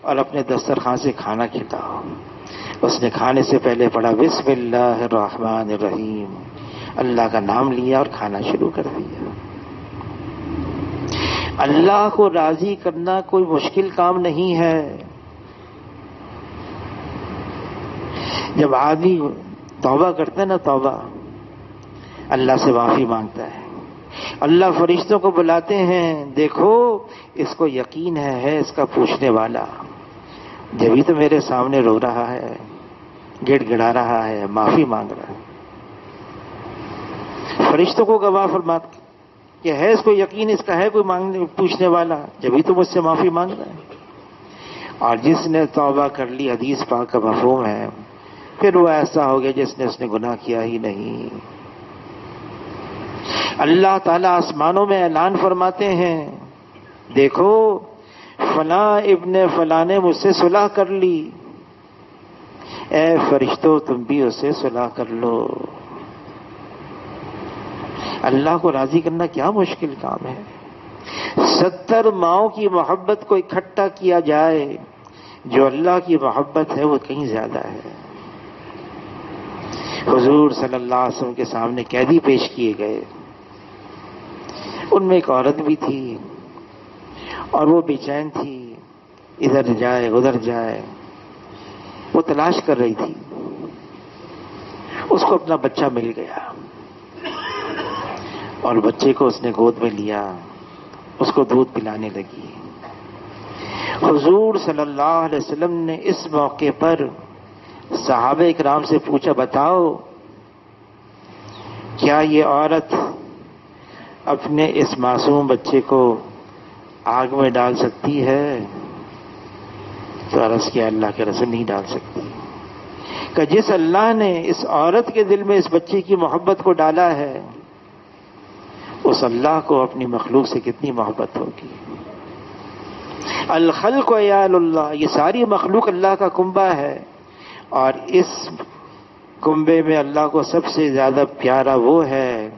اور اپنے دسترخوان سے کھانا کھلاؤ. اس نے کھانے سے پہلے پڑھا بسم اللہ الرحمن الرحیم, اللہ کا نام لیا اور کھانا شروع کر دیا. اللہ کو راضی کرنا کوئی مشکل کام نہیں ہے. جب آدمی توبہ کرتا ہے نا, توبہ اللہ سے معافی مانگتا ہے, اللہ فرشتوں کو بلاتے ہیں, دیکھو اس کو یقین ہے اس کا پوچھنے والا, جبھی تو میرے سامنے رو رہا ہے, گڑ گڑا رہا ہے, معافی مانگ رہا ہے. فرشتوں کو گواہ فرماتے کہ ہے اس کو یقین, اس کا ہے کوئی مانگنے پوچھنے والا, جبھی تو مجھ سے معافی مانگ رہا ہے. اور جس نے توبہ کر لی, حدیث پاک کا مفہوم ہے, پھر وہ ایسا ہو گیا جس نے اس نے گناہ کیا ہی نہیں. اللہ تعالیٰ آسمانوں میں اعلان فرماتے ہیں دیکھو فلاں ابن فلاں نے مجھ سے صلح کر لی, اے فرشتوں تم بھی اسے صلح کر لو. اللہ کو راضی کرنا کیا مشکل کام ہے. 70 ماؤں کی محبت کو اکٹھا کیا جائے, جو اللہ کی محبت ہے وہ کہیں زیادہ ہے. حضور صلی اللہ علیہ وسلم کے سامنے قیدی پیش کیے گئے, ان میں ایک عورت بھی تھی اور وہ بے چین تھی, ادھر جائے ادھر جائے, وہ تلاش کر رہی تھی. اس کو اپنا بچہ مل گیا اور بچے کو اس نے گود میں لیا, اس کو دودھ پلانے لگی. حضور صلی اللہ علیہ وسلم نے اس موقع پر صحابہ اکرام سے پوچھا بتاؤ کیا یہ عورت اپنے اس معصوم بچے کو آگ میں ڈال سکتی ہے؟ تو عرض کیا اللہ کے رسول نہیں ڈال سکتی. کہ جس اللہ نے اس عورت کے دل میں اس بچے کی محبت کو ڈالا ہے، اس اللہ کو اپنی مخلوق سے کتنی محبت ہوگی۔ الخلق عیال اللہ، یہ ساری مخلوق اللہ کا کنبہ ہے، اور اس کنبے میں اللہ کو سب سے زیادہ پیارا وہ ہے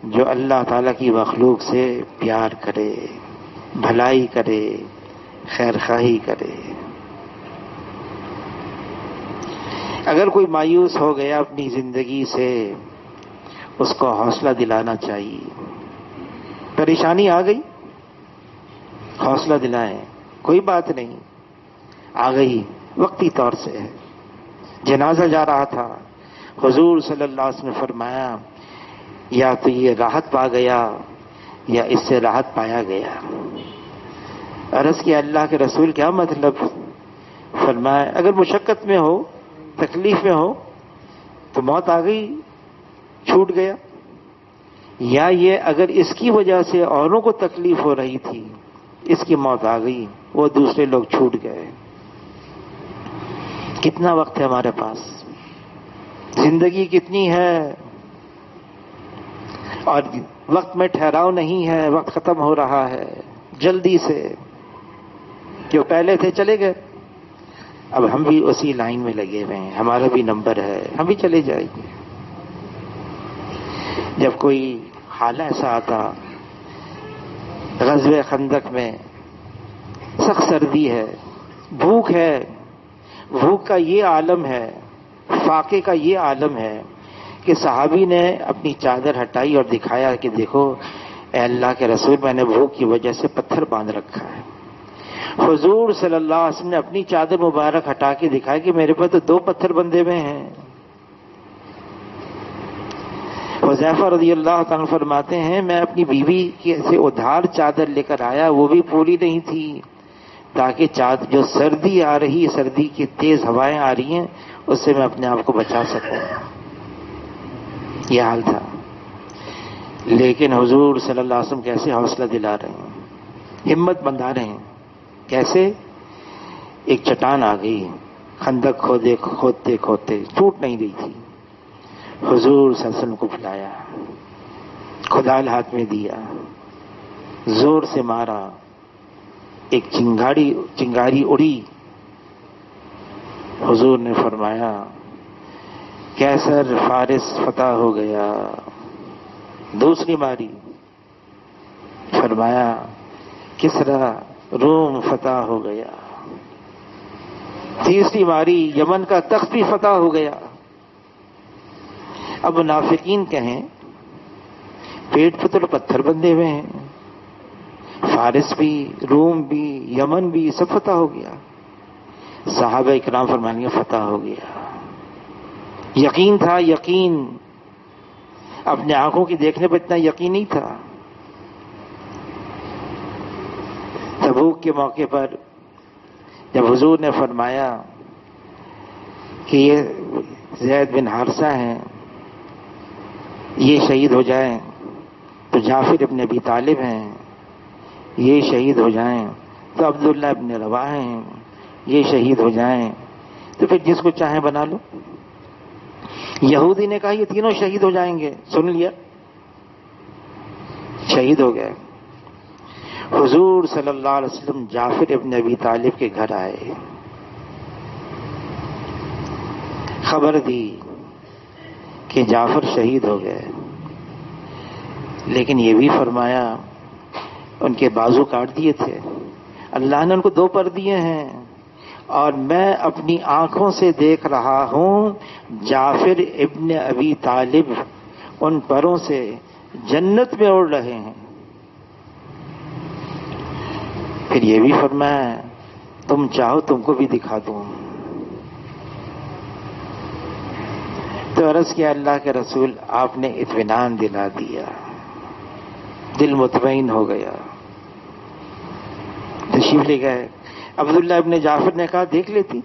جو اللہ تعالیٰ کی مخلوق سے پیار کرے، بھلائی کرے، خیر خواہی کرے۔ اگر کوئی مایوس ہو گیا اپنی زندگی سے، اس کو حوصلہ دلانا چاہیے۔ پریشانی آ گئی، حوصلہ دلائیں، کوئی بات نہیں، آ گئی، وقتی طور سے ہے۔ جنازہ جا رہا تھا، حضور صلی اللہ علیہ وسلم نے فرمایا یا تو یہ راحت پا گیا یا اس سے راحت پایا گیا۔ عرض کیا اللہ کے رسول کیا مطلب؟ فرمایا اگر مشقت میں ہو، تکلیف میں ہو تو موت آ گئی، چھوٹ گیا، یا یہ اگر اس کی وجہ سے اوروں کو تکلیف ہو رہی تھی، اس کی موت آ گئی، وہ دوسرے لوگ چھوٹ گئے۔ کتنا وقت ہے ہمارے پاس، زندگی کتنی ہے، اور وقت میں ٹھہراؤ نہیں ہے، وقت ختم ہو رہا ہے جلدی سے۔ جو پہلے تھے چلے گئے، اب ہم بھی اسی لائن میں لگے ہوئے ہیں، ہمارا بھی نمبر ہے، ہم بھی چلے جائیں گے۔ جب کوئی حال ایسا آتا، غزوہ خندق میں سخت سردی ہے، بھوک ہے، بھوک کا یہ عالم ہے، فاقے کا یہ عالم ہے کہ صحابی نے اپنی چادر ہٹائی اور دکھایا کہ دیکھو اے اللہ کے رسول، میں نے بھوک کی وجہ سے پتھر باندھ رکھا ہے۔ حضور صلی اللہ علیہ وسلم نے اپنی چادر مبارک ہٹا کے دکھایا کہ میرے پاس تو 2 پتھر بندھے ہوئے ہیں۔ حذیفہ رضی اللہ تعالیٰ فرماتے ہیں میں اپنی بیوی سے ادھار چادر لے کر آیا، وہ بھی پوری نہیں تھی، تاکہ جو سردی آ رہی، سردی کی تیز ہوائیں آ رہی ہیں، اس سے میں اپنے آپ کو بچا سکوں۔ یہ حال تھا، لیکن حضور صلی اللہ علیہ وسلم کیسے حوصلہ دلا رہے ہیں، ہمت بندھا رہے ہیں۔ کیسے؟ ایک چٹان آ گئی، خندق کھودتے کھودتے ٹوٹ نہیں رہی تھی، حضور صلی اللہ علیہ وسلم کو بلایا، کھدال ہاتھ میں دیا، زور سے مارا، ایک چنگاری اڑی۔ حضور نے فرمایا کیسر فارس فتح ہو گیا۔ دوسری ماری، فرمایا کسرا روم فتح ہو گیا۔ تیسری ماری، یمن کا تخت بھی فتح ہو گیا۔ اب منافقین کہیں پیٹ پہ تو پتھر بندھے ہوئے ہیں، فارس بھی، روم بھی، یمن بھی، سب فتح ہو گیا۔ صحابہ اکرام فرمائیں گے فتح ہو گیا۔ یقین تھا، یقین، اپنے آنکھوں کی دیکھنے پر اتنا یقین نہیں تھا۔ تبوک کے موقع پر جب حضور نے فرمایا کہ یہ زید بن حارثہ ہیں، یہ شہید ہو جائیں، تو جعفر ابن ابی طالب ہیں، یہ شہید ہو جائیں، تو عبداللہ ابن رواحہ ہیں، یہ شہید ہو جائیں، تو پھر جس کو چاہیں بنا لو۔ یہودی نے کہا یہ تینوں شہید ہو جائیں گے، سن لیا، شہید ہو گئے۔ حضور صلی اللہ علیہ وسلم جعفر ابن ابی طالب کے گھر آئے، خبر دی کہ جعفر شہید ہو گئے، لیکن یہ بھی فرمایا ان کے بازو کاٹ دیے تھے، اللہ نے ان کو 2 پر دیے ہیں، اور میں اپنی آنکھوں سے دیکھ رہا ہوں جعفر ابن ابی طالب ان پروں سے جنت میں اڑ رہے ہیں۔ پھر یہ بھی فرمایا تم چاہو تم کو بھی دکھا دوں۔ تو عرض کیا اللہ کے رسول آپ نے اطمینان دلا دیا، دل مطمئن ہو گیا، تشریف لے گئے۔ عبداللہ ابن جعفر نے کہا دیکھ لیتی،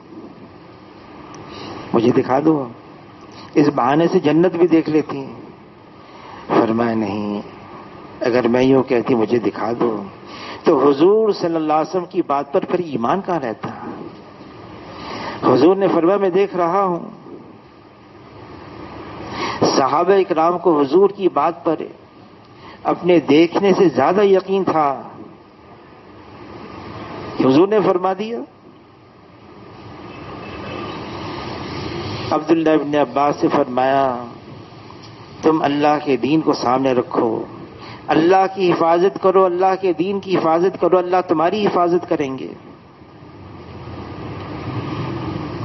مجھے دکھا دو، اس بہانے سے جنت بھی دیکھ لیتی۔ فرمایا نہیں، اگر میں یوں کہتی مجھے دکھا دو تو حضور صلی اللہ علیہ وسلم کی بات پر پھر ایمان کہاں رہتا۔ حضور نے فرمایا میں دیکھ رہا ہوں، صحابہ اکرام کو حضور کی بات پر اپنے دیکھنے سے زیادہ یقین تھا کہ حضور نے فرما دیا. عبداللہ ابن عباس سے فرمایا تم اللہ کے دین کو سامنے رکھو، اللہ کی حفاظت کرو، اللہ کے دین کی حفاظت کرو، اللہ تمہاری حفاظت کریں گے.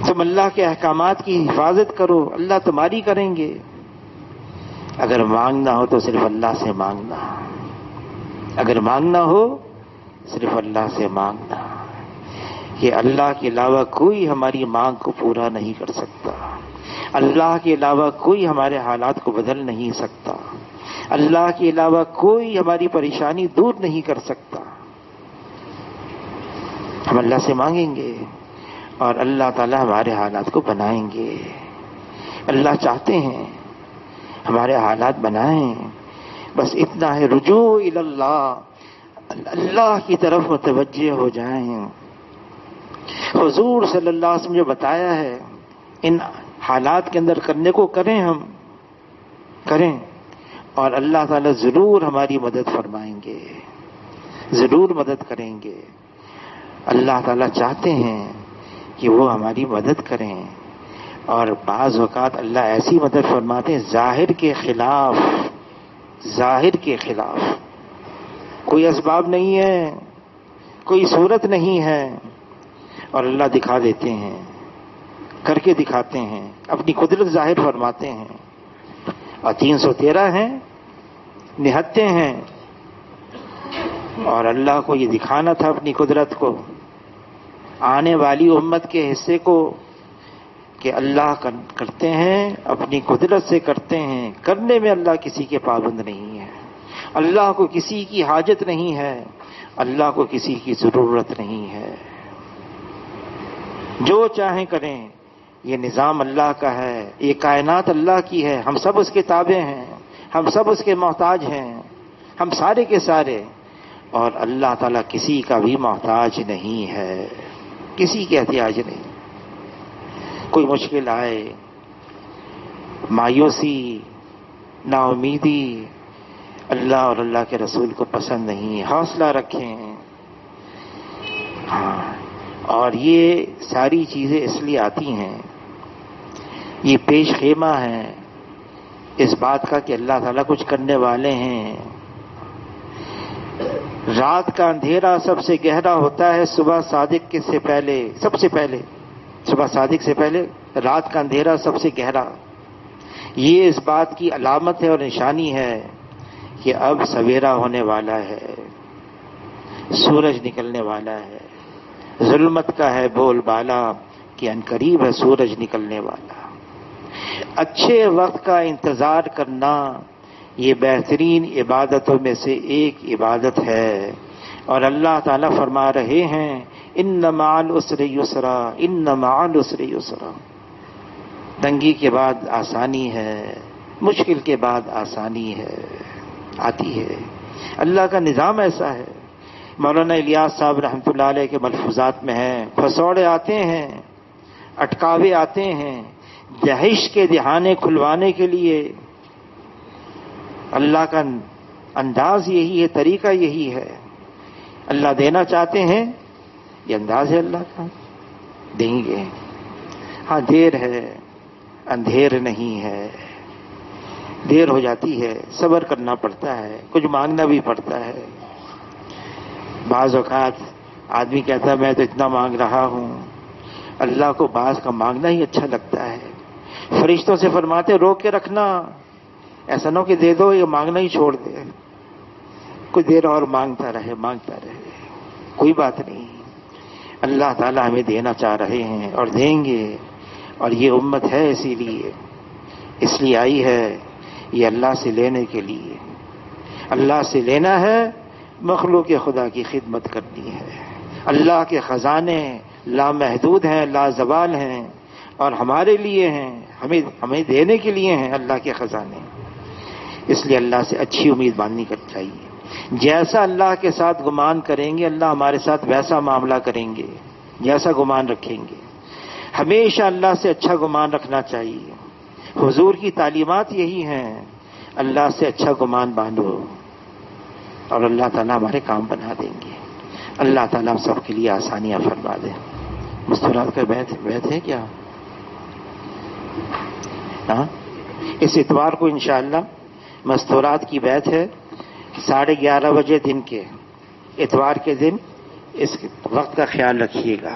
تم اللہ کے احکامات کی حفاظت کرو، اللہ تمہاری کریں گے. اگر مانگنا ہو تو صرف اللہ سے مانگنا، اگر مانگنا ہو صرف اللہ سے مانگنا. کہ اللہ کے علاوہ کوئی ہماری مانگ کو پورا نہیں کر سکتا، اللہ کے علاوہ کوئی ہمارے حالات کو بدل نہیں سکتا، اللہ کے علاوہ کوئی ہماری پریشانی دور نہیں کر سکتا. ہم اللہ سے مانگیں گے اور اللہ تعالی ہمارے حالات کو بنائیں گے. اللہ چاہتے ہیں ہمارے حالات بنائیں، بس اتنا ہے رجوع الی اللہ، اللہ کی طرف متوجہ ہو جائیں. حضور صلی اللہ علیہ وسلم جو بتایا ہے ان حالات کے اندر کرنے کو کریں، ہم کریں اور اللہ تعالیٰ ضرور ہماری مدد فرمائیں گے، ضرور مدد کریں گے. اللہ تعالیٰ چاہتے ہیں کہ وہ ہماری مدد کریں، اور بعض اوقات اللہ ایسی مدد فرماتے ہیں ظاہر کے خلاف، ظاہر کے خلاف. کوئی اسباب نہیں ہے، کوئی صورت نہیں ہے، اور اللہ دکھا دیتے ہیں، کر کے دکھاتے ہیں، اپنی قدرت ظاہر فرماتے ہیں. اور 313 ہیں، نہتے ہیں، اور اللہ کو یہ دکھانا تھا اپنی قدرت کو، آنے والی امت کے حصے کو، کہ اللہ کرتے ہیں اپنی قدرت سے کرتے ہیں. کرنے میں اللہ کسی کے پابند نہیں ہے، اللہ کو کسی کی حاجت نہیں ہے، اللہ کو کسی کی ضرورت نہیں ہے. جو چاہیں کریں، یہ نظام اللہ کا ہے، یہ کائنات اللہ کی ہے، ہم سب اس کے تابع ہیں، ہم سب اس کے محتاج ہیں، ہم سارے کے سارے. اور اللہ تعالیٰ کسی کا بھی محتاج نہیں ہے، کسی کے احتیاج نہیں. کوئی مشکل آئے، مایوسی، نا امیدی اللہ اور اللہ کے رسول کو پسند نہیں. حوصلہ رکھیں. ہاں، اور یہ ساری چیزیں اس لیے آتی ہیں، یہ پیش خیمہ ہے اس بات کا کہ اللہ تعالیٰ کچھ کرنے والے ہیں. رات کا اندھیرا سب سے گہرا ہوتا ہے صبح صادق کے سے پہلے، سب سے پہلے صبح صادق سے پہلے رات کا اندھیرا سب سے گہرا. یہ اس بات کی علامت ہے اور نشانی ہے کہ اب سویرا ہونے والا ہے، سورج نکلنے والا ہے. ظلمت کا ہے بول بالا کہ عنقریب ہے سورج نکلنے والا. اچھے وقت کا انتظار کرنا یہ بہترین عبادتوں میں سے ایک عبادت ہے. اور اللہ تعالیٰ فرما رہے ہیں ان مع العسر یسرا، ان مع العسر یسرا. تنگی کے بعد آسانی ہے، مشکل کے بعد آسانی ہے، آتی ہے. اللہ کا نظام ایسا ہے. مولانا الیاس صاحب رحمۃ اللہ علیہ کے ملفوظات میں ہیں، پھسوڑے آتے ہیں، اٹکاوے آتے ہیں، جہش کے دہانے کھلوانے کے لیے. اللہ کا انداز یہی ہے، طریقہ یہی ہے. اللہ دینا چاہتے ہیں، یہ انداز ہے اللہ کا، دیں گے. ہاں دیر ہے، اندھیر نہیں ہے. دیر ہو جاتی ہے، صبر کرنا پڑتا ہے، کچھ مانگنا بھی پڑتا ہے. بعض اوقات آدمی کہتا ہے میں تو اتنا مانگ رہا ہوں. اللہ کو بعض کا مانگنا ہی اچھا لگتا ہے. فرشتوں سے فرماتے روک کے رکھنا، ایسا نہ ہو کہ دے دو یہ مانگنا ہی چھوڑ دے. کچھ دیر اور مانگتا رہے، مانگتا رہے، کوئی بات نہیں. اللہ تعالیٰ ہمیں دینا چاہ رہے ہیں اور دیں گے. اور یہ امت ہے اس لیے آئی ہے، یہ اللہ سے لینے کے لیے. اللہ سے لینا ہے، مخلوق خدا کی خدمت کرنی ہے. اللہ کے خزانے لامحدود ہیں، لازوال ہیں، اور ہمارے لیے ہیں، ہمیں دینے کے لیے ہیں اللہ کے خزانے. اس لیے اللہ سے اچھی امید باندھنی چاہیے. جیسا اللہ کے ساتھ گمان کریں گے اللہ ہمارے ساتھ ویسا معاملہ کریں گے، جیسا گمان رکھیں گے. ہمیشہ اللہ سے اچھا گمان رکھنا چاہیے. حضور کی تعلیمات یہی ہیں، اللہ سے اچھا گمان باندھو اور اللہ تعالیٰ ہمارے کام بنا دیں گے. اللہ تعالیٰ ہم سب کے لیے آسانیاں فرما دے. مستورات کا بیت ہے کیا؟ ہاں، اس اتوار کو انشاءاللہ مستورات کی بیت ہے 11:30 بجے دن کے اتوار کے دن. اس وقت کا خیال رکھیے گا.